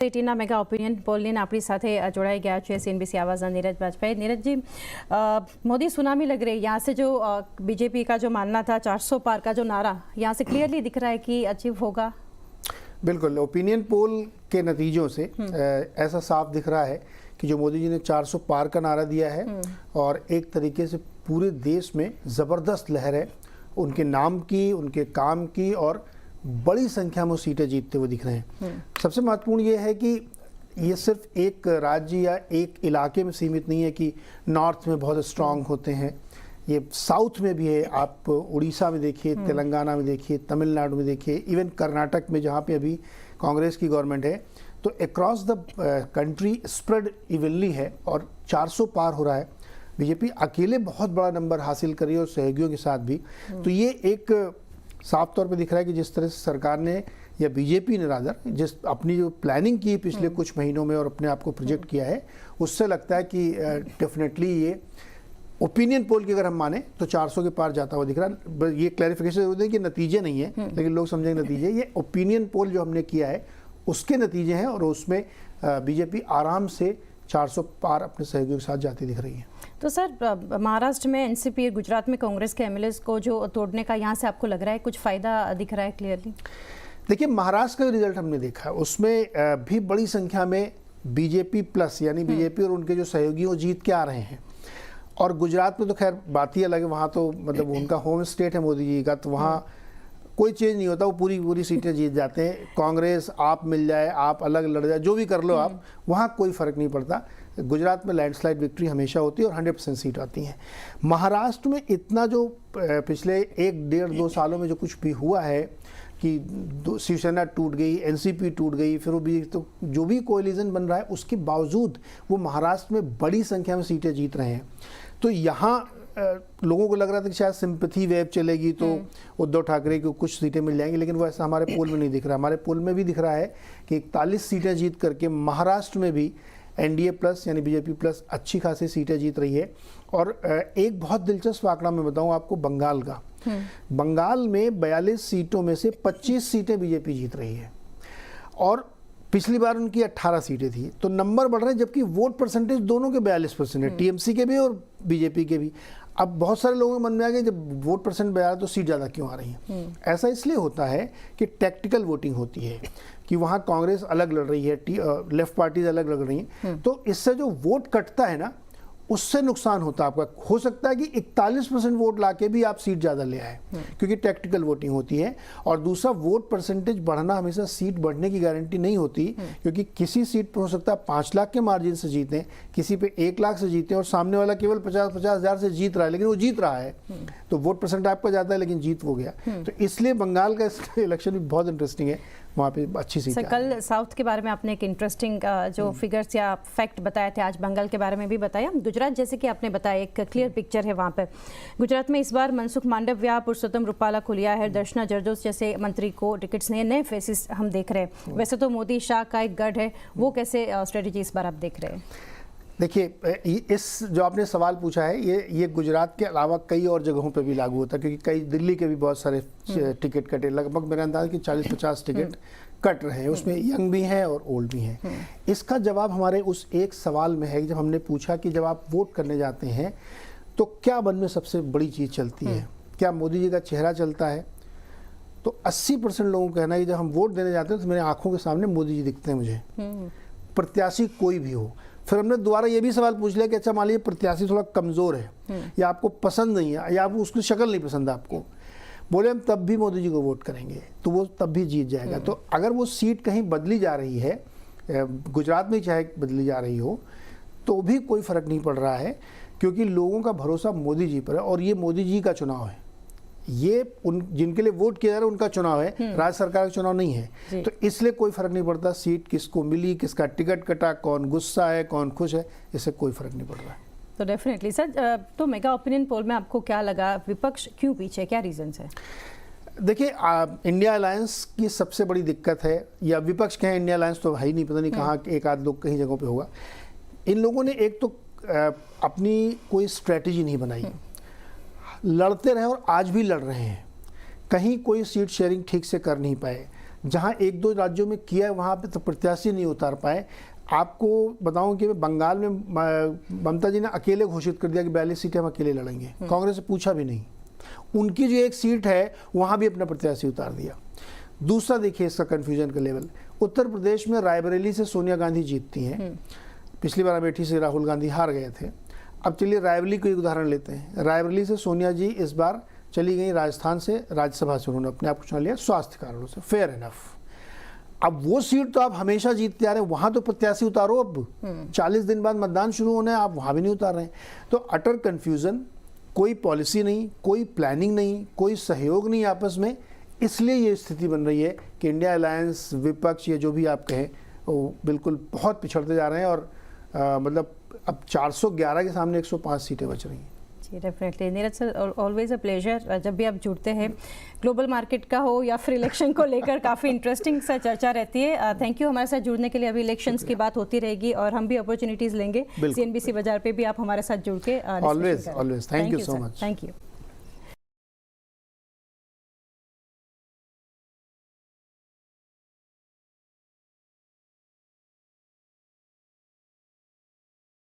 એટીના mega opinion પોલની આપણી સાથે જોડાई गया है CNBC आवाज़ नीरज बाजपेयी। नीरज जी, मोदी सुनामी लग रही है। यहाँ से जो बीजेपी का जो मानना था 400 पार का जो नारा यहाँ से क्लियरली दिख रहा है कि अचीव होगा। बिल्कुल, ओपिनियन पोल के नतीजों से ऐसा साफ दिख रहा है कि जो मोदी जी ने 400 पार का नारा दिया है और एक तरीके से पूरे देश में ज़बरदस्त लहर है उनके नाम की, उनके काम की, और बड़ी संख्या में सीटें जीतते हुए दिख रहे हैं। सबसे महत्वपूर्ण ये है कि ये सिर्फ एक राज्य या एक इलाके में सीमित नहीं है कि नॉर्थ में बहुत स्ट्रांग होते हैं, ये साउथ में भी है। आप उड़ीसा में देखिए, तेलंगाना में देखिए, तमिलनाडु में देखिए, इवन कर्नाटक में जहाँ पे अभी कांग्रेस की गवर्नमेंट है, तो across the country spread evenly है और 400 पार हो रहा है। बीजेपी अकेले बहुत बड़ा नंबर हासिल करी और सहयोगियों के साथ भी। तो ये एक साफ तौर पे दिख रहा है कि जिस तरह से सरकार ने या बीजेपी ने रादर जिस अपनी जो प्लानिंग की पिछले कुछ महीनों में और अपने आप को प्रोजेक्ट किया है, उससे लगता है कि डेफिनेटली ये ओपिनियन पोल की अगर हम माने तो 400 के पार जाता हुआ दिख रहा है। ये क्लैरिफिकेशन जरूर है कि नतीजे नहीं है, लेकिन लोग समझेंगे नतीजे। ये ओपिनियन पोल जो हमने किया है उसके नतीजे हैं और उसमें बीजेपी आराम से 400 पार अपने सहयोगियों के साथ जाती दिख रही है। तो सर, महाराष्ट्र में एनसीपी, गुजरात में कांग्रेस के एमएलएस को जो तोड़ने का यहाँ से आपको लग रहा है कुछ फायदा दिख रहा है क्लियरली? देखिए, महाराष्ट्र का रिजल्ट हमने देखा, उसमें भी बड़ी संख्या में बीजेपी प्लस यानी बीजेपी और उनके जो सहयोगी वो जीत के आ रहे हैं। और गुजरात में तो खैर बात ही अलग है, वहाँ तो मतलब उनका होम स्टेट है मोदी जी का, तो वहाँ कोई चेंज नहीं होता, वो पूरी सीटें जीत जाते हैं। कांग्रेस आप मिल जाए, आप अलग लड़ जाए, जो भी कर लो आप, वहाँ कोई फर्क नहीं पड़ता। गुजरात में लैंडस्लाइड विक्ट्री हमेशा होती है और 100% सीट आती हैं। महाराष्ट्र में इतना जो पिछले 1-1.5-2 सालों में जो कुछ भी हुआ है कि शिवसेना टूट गई, एनसीपी टूट गई, फिर वो भी तो जो भी कोएलिजन बन रहा है उसके बावजूद वो महाराष्ट्र में बड़ी संख्या में सीटें जीत रहे हैं। तो यहाँ लोगों को लग रहा था कि शायद सिंपैथी वेव चलेगी तो उद्धव ठाकरे को कुछ सीटें मिल जाएंगी, लेकिन वो ऐसा हमारे पोल में नहीं दिख रहा। हमारे पोल में भी दिख रहा है कि 41 सीटें जीत करके महाराष्ट्र में भी एनडीए प्लस यानी बीजेपी प्लस अच्छी खासी सीटें जीत रही है। और एक बहुत दिलचस्प आंकड़ा मैं बताऊं आपको बंगाल का। बंगाल में 42 सीटों में से 25 सीटें बीजेपी जीत रही है और पिछली बार उनकी 18 सीटें थी। तो नंबर बढ़ रहे हैं, जबकि वोट परसेंटेज दोनों के 42% है, टीएमसी के भी और बीजेपी के भी। अब बहुत सारे लोगों के मन में आ गया जब वोट परसेंट बढ़ा तो सीट ज़्यादा क्यों आ रही है। ऐसा इसलिए होता है कि टैक्टिकल वोटिंग होती है कि वहाँ कांग्रेस अलग लड़ रही है, लेफ्ट पार्टीज अलग लड़ रही हैं, तो इससे जो वोट कटता है ना उससे नुकसान होता है आपका। हो सकता है कि 41% वोट लाके भी आप सीट ज़्यादा ले आए क्योंकि टैक्टिकल वोटिंग होती है। और दूसरा, वोट परसेंटेज बढ़ना हमेशा सीट बढ़ने की गारंटी नहीं होती, क्योंकि किसी सीट पर हो सकता है 5 लाख के मार्जिन से जीतें, किसी पे 1 लाख से जीतें और सामने वाला केवल 50-50 हज़ार से जीत रहा है, लेकिन वो जीत रहा है। तो वोट परसेंट आपका ज़्यादा है लेकिन जीत वो गया। तो इसलिए बंगाल का इलेक्शन भी बहुत इंटरेस्टिंग है, वहाँ पे अच्छी सीट। कल साउथ के बारे में आपने एक इंटरेस्टिंग जो फिगर्स या फैक्ट बताए थे, आज बंगाल के बारे में भी बताया। गुजरात जैसे कि आपने बताया एक क्लियर पिक्चर है वहाँ पे। गुजरात में इस बार मनसुख मांडविया, पुरुषोत्तम रुपाला को लिया है, दर्शना जरदोस जैसे मंत्री को टिकट्स नहीं, नए फेसेस हम देख रहे हैं। वैसे तो मोदी शाह का एक गढ़ है, वो कैसे स्ट्रेटेजी इस बार आप देख रहे हैं? देखिए, इस जो आपने सवाल पूछा है ये गुजरात के अलावा कई और जगहों पे भी लागू होता है, क्योंकि कई दिल्ली के भी बहुत सारे टिकट कटे, लगभग मेरा अंदाज़ कि 40-50 टिकट कट रहे हैं, उसमें यंग भी हैं और ओल्ड भी हैं। इसका जवाब हमारे उस एक सवाल में है, जब हमने पूछा कि जब आप वोट करने जाते हैं तो क्या मन में सबसे बड़ी चीज़ चलती है, क्या मोदी जी का चेहरा चलता है? तो 80% लोगों का कहना है कि जब हम वोट देने जाते हैं तो मेरे आंखों के सामने मोदी जी दिखते हैं मुझे, प्रत्याशी कोई भी हो। फिर हमने दोबारा ये भी सवाल पूछ लिया कि अच्छा मान लीजिए प्रत्याशी थोड़ा कमज़ोर है या आपको पसंद नहीं है या उसकी शक्ल नहीं पसंद है आपको, बोले हम तब भी मोदी जी को वोट करेंगे, तो वो तब भी जीत जाएगा। तो अगर वो सीट कहीं बदली जा रही है, गुजरात में चाहे बदली जा रही हो, तो भी कोई फ़र्क नहीं पड़ रहा है, क्योंकि लोगों का भरोसा मोदी जी पर है और ये मोदी जी का चुनाव है। ये उन जिनके लिए वोट किया जा रहा है उनका चुनाव है, राज्य सरकार का चुनाव नहीं है। तो इसलिए कोई फर्क नहीं पड़ता सीट किसको मिली, किसका टिकट कटा, कौन गुस्सा है, कौन खुश है, इससे कोई फर्क नहीं पड़ रहा है। तो डेफिनेटली सर, तो मेगा ओपिनियन पोल में आपको क्या लगा, विपक्ष क्यों पीछे, क्या रीजंस है? देखिए, इंडिया अलायंस की सबसे बड़ी दिक्कत है, या विपक्ष कहें, इंडिया अलायंस तो है ही नहीं, पता नहीं कहाँ एक आध लोग कहीं जगहों पे होगा। इन लोगों ने एक तो अपनी कोई स्ट्रेटेजी नहीं बनाई, लड़ते रहे और आज भी लड़ रहे हैं, कहीं कोई सीट शेयरिंग ठीक से कर नहीं पाए। जहां एक दो राज्यों में किया है वहां पे तो प्रत्याशी नहीं उतार पाए। आपको बताऊं कि बंगाल में ममता जी ने अकेले घोषित कर दिया कि 42 सीटें हम अकेले लड़ेंगे, कांग्रेस से पूछा भी नहीं। उनकी जो एक सीट है वहां भी अपना प्रत्याशी उतार दिया। दूसरा देखिए इसका कंफ्यूजन का लेवल, उत्तर प्रदेश में रायबरेली से सोनिया गांधी जीतती हैं, पिछली बार अमेठी से राहुल गांधी हार गए थे। अब चलिए रायबरेली को एक उदाहरण लेते हैं। रायबरेली से सोनिया जी इस बार चली गई राजस्थान से, राज्यसभा से उन्होंने अपने आप को चुना लिया स्वास्थ्य कारणों से, फेयर इनफ। अब वो सीट तो आप हमेशा जीतते आ रहे हैं, वहां तो प्रत्याशी उतारो। अब 40 दिन बाद मतदान शुरू होने, आप वहां भी नहीं उतार रहे हैं। तो अटर कंफ्यूजन, कोई पॉलिसी नहीं, कोई प्लानिंग नहीं, कोई सहयोग नहीं आपस में। इसलिए ये स्थिति बन रही है कि इंडिया अलायंस, विपक्ष, ये जो भी आप कहें, वो बिल्कुल बहुत पिछड़ते जा रहे हैं। और मतलब अब 411 के सामने 105 सीटें बच रही हैं। जी definitely Neeraj sir, always a pleasure. जब भी आप जुड़ते हैं, ग्लोबल मार्केट का हो या फिर इलेक्शन को लेकर काफ़ी इंटरेस्टिंग सा चर्चा रहती है। थैंक यू हमारे साथ जुड़ने के लिए। अभी इलेक्शंस की बात होती रहेगी और हम भी अपॉर्चुनिटीज़ लेंगे। CNBC बाजार पे भी आप हमारे साथ जुड़ के always thank you so much. Thank you.